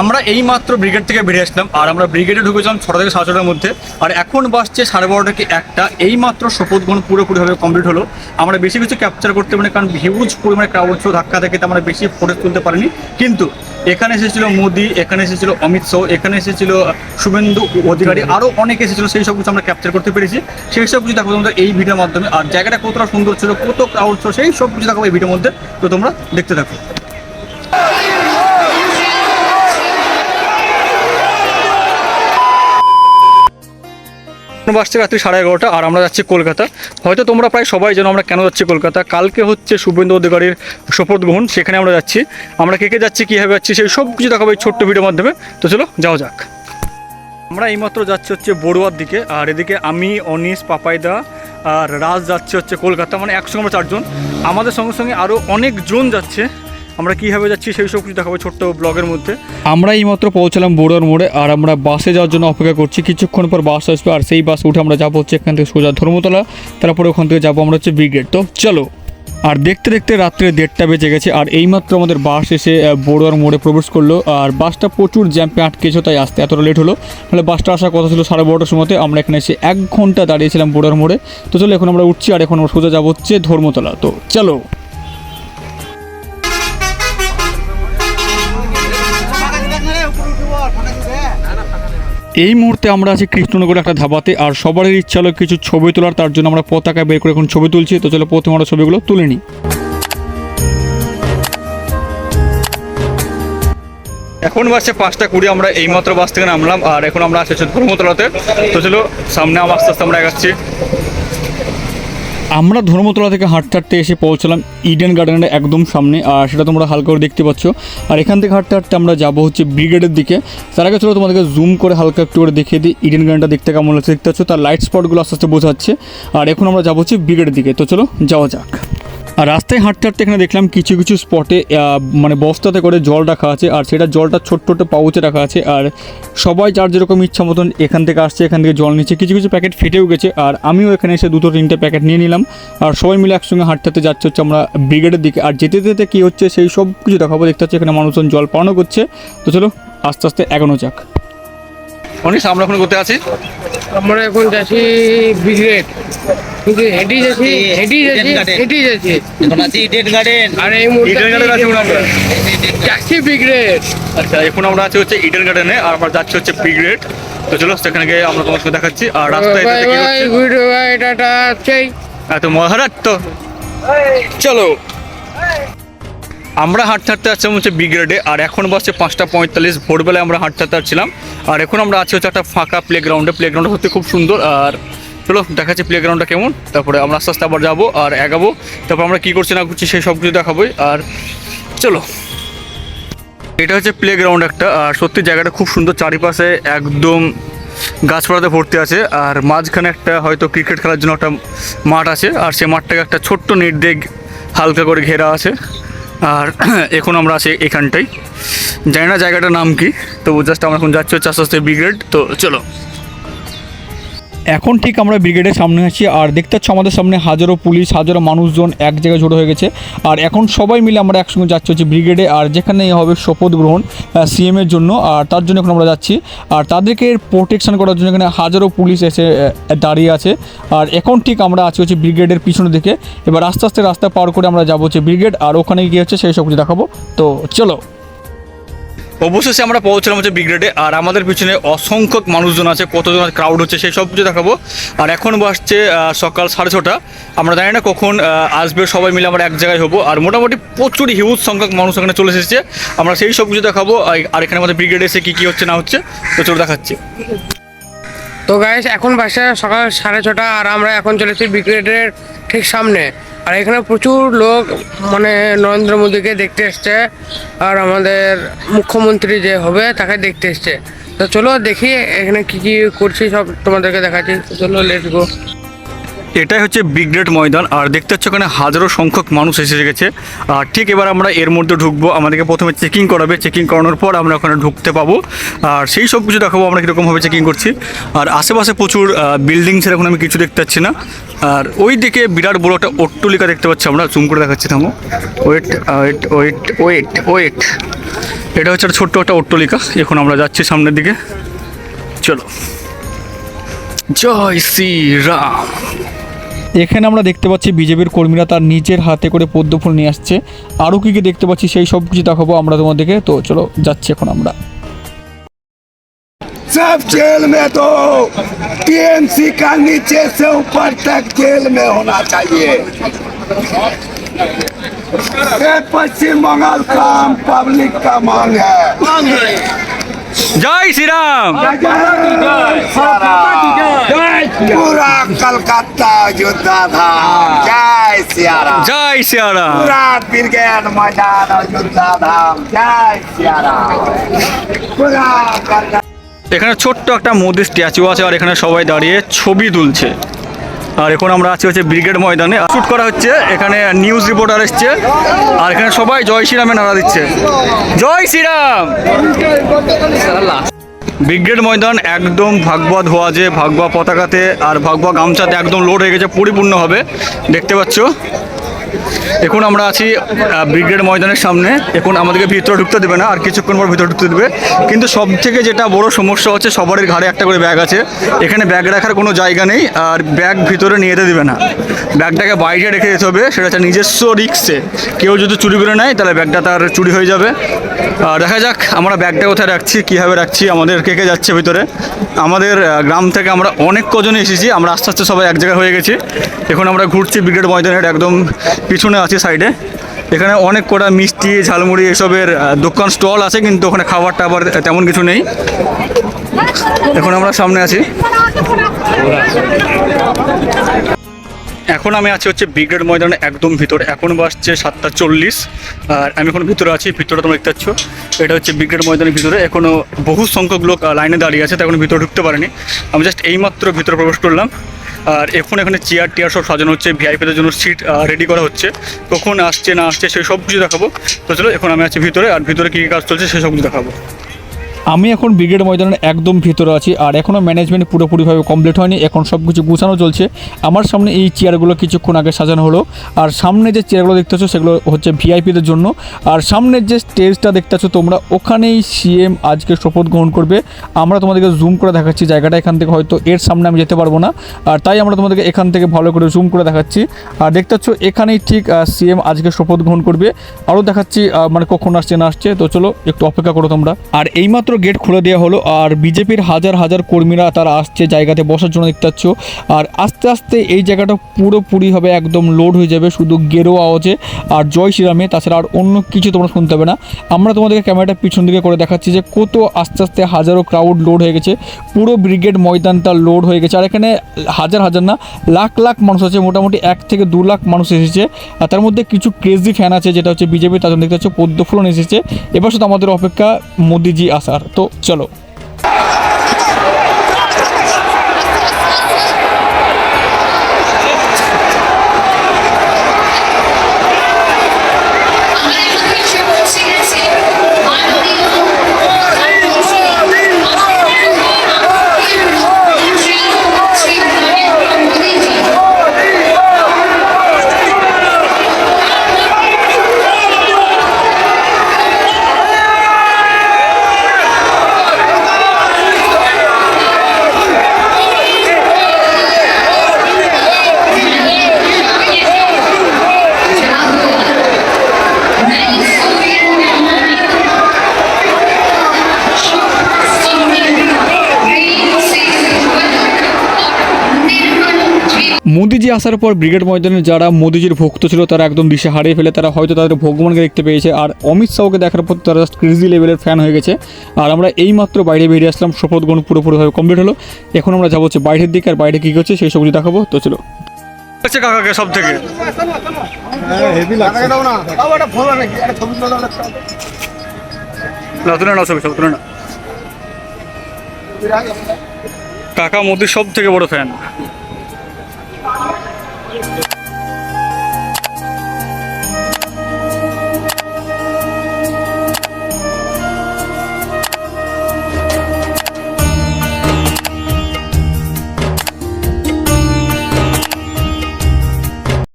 আমরা এই মাত্র ব্রিগেড থেকে বেরিয়ে আসলাম, আর আমরা ব্রিগেডে ঢুকেছিলাম 6টা থেকে 6:30টার মধ্যে, আর এখন বাসছে 12:30 কি 1টা। এই মাত্র শপথ গ্রহণ পুরোপুরিভাবে কমপ্লিট হলো। আমরা বেশি কিছু ক্যাপচার করতে পারিনি, কারণ হিউজ পরিমাণে ক্রাউড ছিল, ধাক্কা থেকে আমরা বেশি ফুটেজ তুলতে পারিনি। কিন্তু এখানে এসেছিল মোদি, এখানে এসেছিল অমিত শাহ, এখানে এসেছিল শুভেন্দু অধিকারী, আরও অনেকে এসেছিল। সেই সব কিছু আমরা ক্যাপচার করতে পেরেছি। সেই সব কিছু দেখো তোমরা এই ভিডিওর মাধ্যমে। আর জায়গাটা কতটা সুন্দর ছিল, কত ক্রাউড ছিল, সেই সব কিছু দেখো এই ভিডিওর মধ্যে। তো তোমরা দেখতে থাকো। বাসছে রাত্রি 11:30, আর আমরা যাচ্ছি কলকাতা। হয়তো তোমরা প্রায় সবাই জানো আমরা কেন যাচ্ছি কলকাতা। কালকে হচ্ছে শুভেন্দু অধিকারীর শপথ গ্রহণ, সেখানে আমরা যাচ্ছি। আমরা কে কে যাচ্ছি, কীভাবে যাচ্ছি, সেই সব কিছু দেখাবো এই ছোট্ট ভিডিওর মাধ্যমে। তো চলো যাওয়া যাক। আমরা এইমাত্র যাচ্ছি হচ্ছে বড়ুয়ার দিকে, আর এদিকে আমি, অনিশ, পাপাইদা আর রাজ যাচ্ছে হচ্ছে কলকাতা। মানে একসঙ্গে আমরা 4 জন। আমাদের সঙ্গে সঙ্গে আরও অনেকজন যাচ্ছে। আমরা কীভাবে যাচ্ছি সেই সব কিছু দেখাবো ছোট্ট ব্লগের মধ্যে। আমরা এইমাত্র পৌঁছালাম বড়ুয়ার মোড়ে, আর আমরা বাসে যাওয়ার জন্য অপেক্ষা করছি। কিছুক্ষণ পর বাস আসবে, আর সেই বাস উঠে আমরা যাবো হচ্ছে এখান থেকে সোজা ধর্মতলা, তারপরে ওখান থেকে যাবো আমরা হচ্ছে ব্রিগেড। তো চলো। আর দেখতে দেখতে রাত্রে 1:30টা বেজে গেছে, আর এইমাত্র আমাদের বাস এসে বড়ুয়ার মোড়ে প্রবেশ করলো। আর বাসটা প্রচুর জ্যাম্পে আটকেছে, তাই আসতে এতটা লেট হলো। তাহলে বাসটা আসার কথা ছিল 12:30টার সময়তে। আমরা এখানে এসে 1 ঘন্টা দাঁড়িয়েছিলাম বড়ুয়ার মোড়ে। তো চলো এখন আমরা উঠছি, আর এখন আমরা সোজা যাবো হচ্ছে ধর্মতলা। তো চলো। এই মুহূর্তে আমরা আছি কৃষ্ণনগরের একটা ধাবাতে, আর সবারই ইচ্ছা হলো কিছু ছবি তোলার। তার জন্য আমরা পতাকা বের করে এখন ছবি তুলছি। তো চলো প্রথমে আমরা ছবিগুলো তুলে নিই। এখন বাসছে 5:20। আমরা এইমাত্র বাস থেকে নামলাম, আর এখন আমরা আসছি ধর্মতলাতে। তো চলো সামনে আস্তে আস্তে আমরা এগাচ্ছি। আমরা ধর্মতলা থেকে হাঁটতে হাঁটতে এসে পৌঁছলাম ইডেন গার্ডেনের একদম সামনে, আর সেটা তোমরা হালকা করে দেখতে পাচ্ছ। আর এখান থেকে হাঁটতে হাঁটতে আমরা যাবো হচ্ছে ব্রিগেডের দিকে। তার আগে চলো তোমাদেরকে জুম করে হালকা একটু করে দেখিয়ে দিই ইডেন গার্ডেনটা দেখতে কেমন লাগছে। দেখতে পাচ্ছ তার লাইট স্পটগুলো আস্তে আস্তে বোঝা যাচ্ছে। আর এখন আমরা যাবো হচ্ছে ব্রিগেডের দিকে। তো চলো যাওয়া যাক। আর রাস্তায় হাঁটতে হাঁটতে এখানে দেখলাম কিছু কিছু স্পটে মানে বস্তাতে করে জল রাখা আছে, আর সেটা জলটা ছোট্ট ছোট্ট পাউচে রাখা আছে। আর সবাই যার যেরকম ইচ্ছা মতন এখান থেকে আসছে, এখান থেকে জল নিচ্ছে। কিছু কিছু প্যাকেট ফেটেও গেছে, আর আমিও এখানে এসে 2-3টে প্যাকেট নিয়ে নিলাম। আর সবাই মিলে একসঙ্গে হাঁটতে হাঁটতে যাচ্ছে হচ্ছে আমরা ব্রিগেডের দিকে। আর যেতে যেতে কী হচ্ছে সেই সব কিছু দেখাবো। দেখতে পাচ্ছি এখানে মানুষজন জল পানও করছে। তো চলো আস্তে আস্তে এগোনো যাক। অনিশ, আমরা এখন কোথায় আছি? আমরা এখন যাচ্ছি ব্রিগেড। হেঁটেই যাচ্ছি এখন আছি ইডেন গার্ডেন। আর এই মুহূর্তে ইডেন গার্ডেন আছি আমরা। যাচ্ছি ব্রিগেড। আচ্ছা, এখন আমরা আছি হচ্ছে ইডেন গার্ডেনে, আর আমরা যাচ্ছি হচ্ছে ব্রিগেড। তো চলো সেখানে গিয়ে আমরা তোমার সঙ্গে দেখাচ্ছি। আর রাস্তায় এত মহারাজ। তো চলো আমরা হাঁটতে হাঁটতে আসছিলাম হচ্ছে ব্রিগেডে, আর এখন বাসছে 5:45। ভোরবেলায় আমরা হাঁটতে হাঁটতে আসছিলাম। আর এখন আমরা আছি হচ্ছে একটা ফাঁকা প্লেগ্রাউন্ডে। প্লেগ্রাউন্ডটা সত্যি খুব সুন্দর। আর চলো দেখাচ্ছি প্লেগ্রাউন্ডটা কেমন। তারপরে আমরা আস্তে আস্তে আবার যাবো আর এগাবো। তারপর আমরা কী করছি না করছি সেই সব কিছু দেখাবোই। আর চলো, এটা হচ্ছে প্লেগ্রাউন্ড একটা। আর সত্যি জায়গাটা খুব সুন্দর, চারিপাশে একদম গাছপালাতে ভর্তি আছে। আর মাঝখানে একটা হয়তো ক্রিকেট খেলার জন্য একটা মাঠ আছে, আর সেই মাঠটাকে একটা ছোট্ট নেট দিয়ে হালকা করে ঘেরা আছে। আর এখন আমরা আছি এখানটাই, জানি না জায়গাটার নাম কি। তো জাস্ট আমরা এখন যাচ্ছি হচ্ছে আস্তে আস্তে ব্রিগেড। তো চলো, এখন ঠিক আমরা ব্রিগেডের সামনে আছি। আর দেখতে পাচ্ছ আমাদের সামনে হাজারো পুলিশ, হাজারো মানুষজন এক জায়গায় জড়ো হয়ে গেছে। আর এখন সবাই মিলে আমরা একসঙ্গে যাচ্ছি হচ্ছে ব্রিগেডে, আর যেখানে হবে শপথ গ্রহণ সিএমের জন্য। আর তার জন্য এখন আমরা যাচ্ছি, আর তাদেরকে প্রোটেকশন করার জন্য এখানে হাজারো পুলিশ এসে দাঁড়িয়ে আছে। আর এখন ঠিক আমরা আছি হচ্ছে ব্রিগেডের পিছনের দিকে। এবার আস্তে আস্তে রাস্তা পার করে আমরা যাবো হচ্ছে ব্রিগেড, আর ওখানে গিয়ে হচ্ছে সেই সব কিছু দেখাবো। তো চলো, অবশেষে আমরা পৌঁছলাম হচ্ছে ব্রিগেডে। আর আমাদের পিছনে অসংখ্য মানুষজন আছে, কতজন ক্রাউড হচ্ছে সেই সব কিছু দেখাবো। আর এখন বাসছে সকাল 6:30। আমরা জানি না কখন আসবে, সবাই মিলে আমরা এক জায়গায় হবো। আর মোটামুটি প্রচুর হিউজ সংখ্যক মানুষ এখানে চলে এসেছে। আমরা সেই সব কিছু দেখাবো। আর এখানে আমাদের ব্রিগেডে এসে কী কী হচ্ছে না হচ্ছে তো চলো দেখাচ্ছি। তো গাইস, এখন বাসে সকাল 6:30, আর আমরা এখন চলেছি ব্রিগেডের ঠিক সামনে। আর এখানে প্রচুর লোক মানে নরেন্দ্র মোদীকে দেখতে এসছে, আর আমাদের মুখ্যমন্ত্রী যে হবে তাকে দেখতে এসছে। তো চলো দেখি এখানে কী কী করছি সব তোমাদেরকে দেখাচ্ছি। তো চলো লেটস গো। এটাই হচ্ছে ব্রিগেড ময়দান, আর দেখতে হচ্ছে ওখানে হাজারো সংখ্যক মানুষ এসে গেছে। আর ঠিক এবার আমরা এর মধ্যে ঢুকবো, আমাদেরকে প্রথমে চেকিং করাবে, চেকিং করানোর পর আমরা ওখানে ঢুকতে পাবো। আর সেই সব কিছু দেখাবো আমরা কীরকমভাবে চেকিং করছি। আর আশেপাশে প্রচুর বিল্ডিংসের এখন আমি কিছু দেখতে পাচ্ছি না। আর ওই দিকে বিরাট বড় একটা অট্টালিকা দেখতে পাচ্ছি আমরা, জুম করে দেখাচ্ছি, থামো, wait wait wait wait wait. এটা হচ্ছে একটা ছোট্ট একটা অট্টালিকা। এখন আমরা যাচ্ছি সামনের দিকে, চলো। জয় শ্রীরাম। এখানে আমরা দেখতে পাচ্ছি বিজেপির কর্মীরা তার নিজের হাতে করে পদ্ম ফুল নিয়ে আসছে। আরও কী কী দেখতে পাচ্ছি সেই সব কিছু দেখাবো আমরা তোমাদেরকে। তো চলো যাচ্ছি এখন আমরা। सब जेल में तो टीएमसी का नीचे से ऊपर तक जेल में होना चाहिए। ये पश्चिम बंगाल का पब्लिक का मांग है। জয় শ্রীরাম। पूरा कलकत्ता योद्धा था। जय सिया राम। জয় শ্রীরাম। पूरा ब्रिगेड मैदान योद्धा धाम। जय सिया राम। पूरा कलकत्ता। এখানে ছোট্ট একটা মোদির স্ট্যাচু আছে, আর এখানে সবাই দাঁড়িয়ে ছবি তুলছে। আর এখন আমরা আছি হচ্ছে ব্রিগেড ময়দানে, শ্যুট করা হচ্ছে। এখানে নিউজ রিপোর্টার এসছে, আর এখানে সবাই জয় শ্রীরামে নাড়া দিচ্ছে, জয় শ্রীরাম। ব্রিগেড ময়দান একদম ভাগবা ধোয়াজে, ভাগবা পতাকাতে আর ভাগবা গামছাতে একদম লোড হয়ে গেছে পরিপূর্ণভাবে, দেখতে পাচ্ছ। এখন আমরা আছি ব্রিগেড ময়দানের সামনে। এখন আমাদেরকে ভিতরে ঢুকতে দেবে না, আর কিছুক্ষণ পর ভিতরে ঢুকতে দেবে। কিন্তু সব থেকে যেটা বড় সমস্যা হচ্ছে, সবারই ঘাড়ে একটা করে ব্যাগ আছে। এখানে ব্যাগ রাখার কোনো জায়গা নেই, আর ব্যাগ ভিতরে নিয়ে যেতে দেবে না। ব্যাগটাকে বাইরে রেখে যেতে হবে, সেটা হচ্ছে নিজস্ব রিক্সে। কেউ যদি চুরি করে নেয় তাহলে ব্যাগটা তার চুরি হয়ে যাবে। আর দেখা যাক আমরা ব্যাগটা কোথায় রাখছি, কীভাবে রাখছি, আমাদের কে কে যাচ্ছে ভিতরে। আমাদের গ্রাম থেকে আমরা অনেক কজনে এসেছি, আমরা আস্তে আস্তে সবাই এক জায়গায় হয়ে গেছি। এখন আমরা ঘুরছি ব্রিগেড ময়দানের একদম পিছনে আছি সাইডে। এখানে অনেক কটা মিষ্টি, ঝালমুড়ি এসবের দোকান স্টল আছে, কিন্তু ওখানে খাবারটা আবার তেমন কিছু নেই। এখন আমরা সামনে আছি। এখন আমি আছি হচ্ছে ব্রিগেড ময়দানের একদম ভিতরে। এখন বাজছে 7:40, আর আমি এখন ভিতরে আছি। ভিতরে তোমরা দেখতে পাচ্ছ, এটা হচ্ছে ব্রিগেড ময়দানের ভিতরে। এখনও বহু সংখ্যক লোক লাইনে দাঁড়িয়ে আছে, তো এখন ভিতরে ঢুকতে পারেনি। আমি জাস্ট এইমাত্র ভিতরে প্রবেশ করলাম। আর এখন এখানে চেয়ার টিয়ার সব সাজানো হচ্ছে, ভিআইপিদের জন্য সিট রেডি করা হচ্ছে। কখন আসছে না আসছে সেই সব কিছু দেখাবো। তো চলো, এখন আমি আছি ভিতরে, আর ভিতরে কী কী কাজ চলছে সেই সব কিছু দেখাবো। আমি এখন ব্রিগেড ময়দানের একদম ভিতরে আছি, আর এখনও ম্যানেজমেন্ট পুরোপুরিভাবে কমপ্লিট হয়নি। এখন সব কিছু গুছানো চলছে। আমার সামনে এই চেয়ারগুলো কিছুক্ষণ আগে সাজানো হলো, আর সামনে যে চেয়ারগুলো দেখতে পাচ্ছ সেগুলো হচ্ছে ভিআইপিদের জন্য। আর সামনের যে স্টেজটা দেখতে পাচ্ছ তোমরা, ওখানেই সিএম আজকে শপথ গ্রহণ করবে। আমরা তোমাদেরকে জুম করে দেখাচ্ছি জায়গাটা। এখান থেকে হয়তো এর সামনে আমি যেতে পারবো না, আর তাই আমরা তোমাদেরকে এখান থেকে ভালো করে জুম করে দেখাচ্ছি। আর দেখতে পাচ্ছ এখানেই ঠিক সিএম আজকে শপথ গ্রহণ করবে। আরও দেখাচ্ছি মানে কখন আসছে না আসছে। তো চলো একটু অপেক্ষা করো তোমরা। আর এইমাত্র গেট খুলে দেওয়া হলো, আর বিজেপির হাজার হাজার কর্মীরা তারা আসছে জায়গাতে বসার জন্য, দেখতে পাচ্ছ। আর আস্তে আস্তে এই জায়গাটা পুরোপুরিভাবে একদম লোড হয়ে যাবে শুধু গেরুয়া আওয়াজে আর জয় শ্রীরামে, তাছাড়া আর অন্য কিছু তোমরা শুনতে হবে না। আমরা তোমাদেরকে ক্যামেরাটা পিছন দিকে করে দেখাচ্ছি যে কত আস্তে আস্তে হাজারো ক্রাউড লোড হয়ে গেছে। পুরো ব্রিগেড ময়দানটা লোড হয়ে গেছে। আর এখানে হাজার হাজার না, লাখ লাখ মানুষ আছে, মোটামুটি 1 থেকে 2 লাখ মানুষ এসেছে। আর তার মধ্যে কিছু ক্রেজি ফ্যান আছে, যেটা হচ্ছে বিজেপি, তার জন্য দেখতে পাচ্ছ পদ্ম ফুলন এসেছে। এবার শুধু আমাদের অপেক্ষা মোদিজি আসার। তো চলো। মোদিজি আসার পর ব্রিগেড ময়দানে যারা মোদিজির ভক্ত ছিল তারা একদম দিশে হারিয়ে ফেলে, তারা হয়তো তাদের ভগবানকে দেখতে পেয়েছে। আর অমিত শাহকে দেখার পর তারা জাস্ট ক্রেজি লেভেলের ফ্যান হয়ে গেছে। আর আমরা এইমাত্র বাইরে বেরিয়ে আসলাম, শপথ গ্রহণ পুরোপুরিভাবে কমপ্লিট হলো। এখন আমরা যাবো হচ্ছে বাইরের দিকে, আর বাইরে কী করছে সেই সবজি দেখাবো। তো চলো। কাকাকে সব থেকে কাকা মোদির সব থেকে বড় ফ্যান।